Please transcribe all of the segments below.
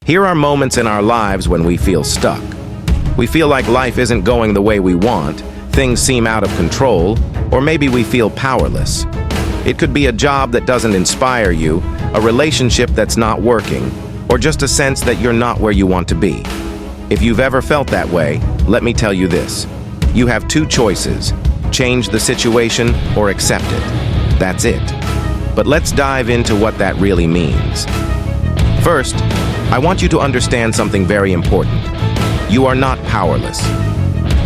Here are moments in our lives when we feel stuck. We feel like life isn't going the way we want, things seem out of control, or maybe we feel powerless. It could be a job that doesn't inspire you, a relationship that's not working, or just a sense that you're not where you want to be. If you've ever felt that way, let me tell you this. You have two choices: change the situation or accept it. That's it. But let's dive into what that really means. First, I want you to understand something very important. You are not powerless.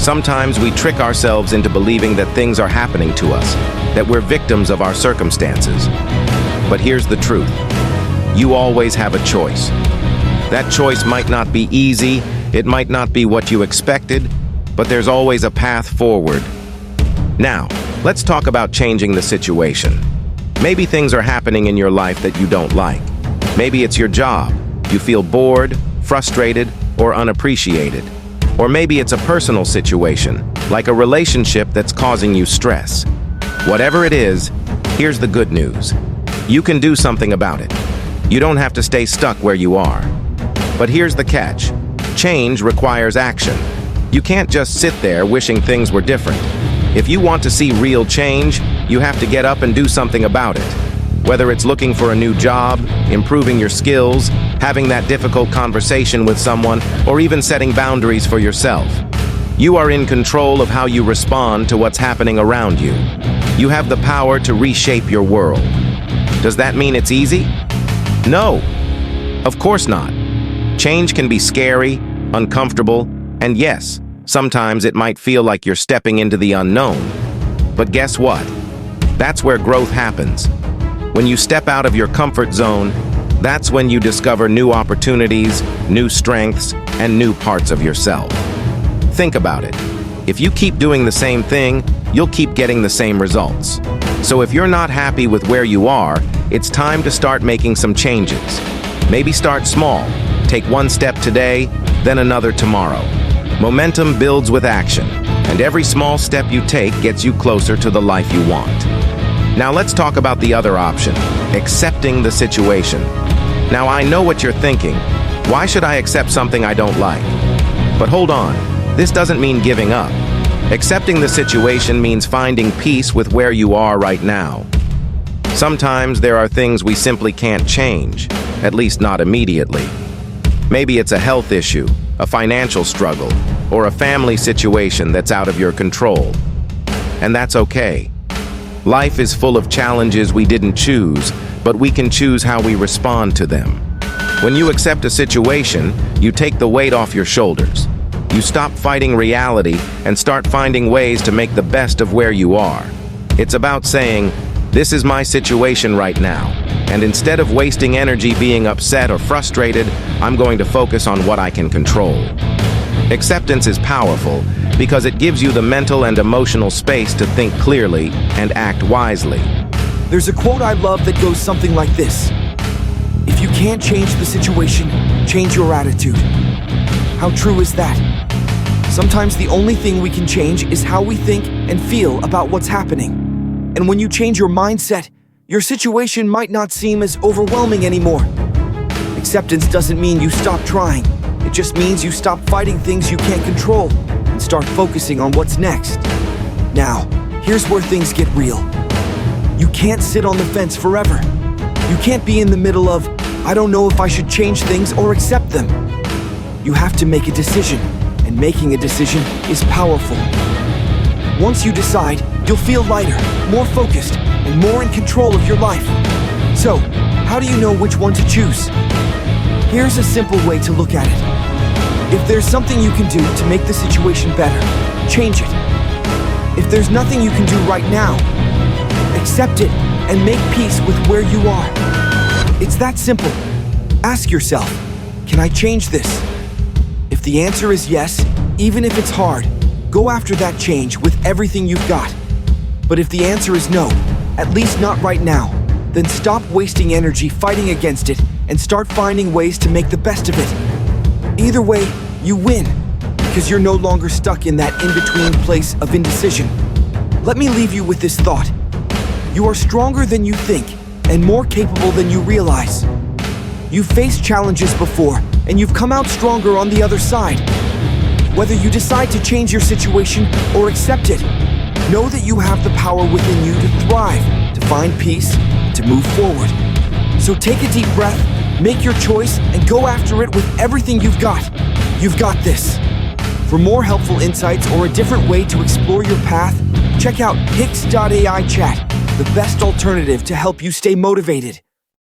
Sometimes we trick ourselves into believing that things are happening to us, that we're victims of our circumstances. But here's the truth. You always have a choice. That choice might not be easy, it might not be what you expected, but there's always a path forward. Now, let's talk about changing the situation. Maybe things are happening in your life that you don't like. Maybe it's your job. You feel bored, frustrated, or unappreciated. Or maybe it's a personal situation, like a relationship that's causing you stress. Whatever it is, here's the good news. You can do something about it. You don't have to stay stuck where you are. But here's the catch. Change requires action. You can't just sit there wishing things were different. If you want to see real change, you have to get up and do something about it. Whether it's looking for a new job, improving your skills, having that difficult conversation with someone, or even setting boundaries for yourself. You are in control of how you respond to what's happening around you. You have the power to reshape your world. Does that mean it's easy? No, of course not. Change can be scary, uncomfortable, and yes, sometimes it might feel like you're stepping into the unknown. But guess what? That's where growth happens. When you step out of your comfort zone, that's when you discover new opportunities, new strengths, and new parts of yourself. Think about it. If you keep doing the same thing, you'll keep getting the same results. So if you're not happy with where you are, it's time to start making some changes. Maybe start small. Take one step today, then another tomorrow. Momentum builds with action, and every small step you take gets you closer to the life you want. Now let's talk about the other option, accepting the situation. Now I know what you're thinking. Why should I accept something I don't like? But hold on, this doesn't mean giving up. Accepting the situation means finding peace with where you are right now. Sometimes there are things we simply can't change, at least not immediately. Maybe it's a health issue, a financial struggle, or a family situation that's out of your control. And that's okay. Life is full of challenges we didn't choose, but we can choose how we respond to them. When you accept a situation, you take the weight off your shoulders. You stop fighting reality and start finding ways to make the best of where you are. It's about saying, this is my situation right now, and instead of wasting energy being upset or frustrated, I'm going to focus on what I can control. Acceptance is powerful because it gives you the mental and emotional space to think clearly and act wisely. There's a quote I love that goes something like this. If you can't change the situation, change your attitude. How true is that? Sometimes the only thing we can change is how we think and feel about what's happening. And when you change your mindset, your situation might not seem as overwhelming anymore. Acceptance doesn't mean you stop trying. It just means you stop fighting things you can't control and start focusing on what's next. Now, here's where things get real. You can't sit on the fence forever. You can't be in the middle of, I don't know if I should change things or accept them. You have to make a decision, and making a decision is powerful. Once you decide, you'll feel lighter, more focused, and more in control of your life. So, how do you know which one to choose? Here's a simple way to look at it. If there's something you can do to make the situation better, change it. If there's nothing you can do right now, accept it and make peace with where you are. It's that simple. Ask yourself, can I change this? If the answer is yes, even if it's hard, go after that change with everything you've got. But if the answer is no, at least not right now, then stop wasting energy fighting against it and start finding ways to make the best of it. Either way, you win, because you're no longer stuck in that in-between place of indecision. Let me leave you with this thought. You are stronger than you think and more capable than you realize. You've faced challenges before, and you've come out stronger on the other side. Whether you decide to change your situation or accept it, know that you have the power within you to thrive, to find peace, and to move forward. So take a deep breath, make your choice, and go after it with everything you've got. You've got this. For more helpful insights or a different way to explore your path, check out Hicks.ai Chat, the best alternative to help you stay motivated.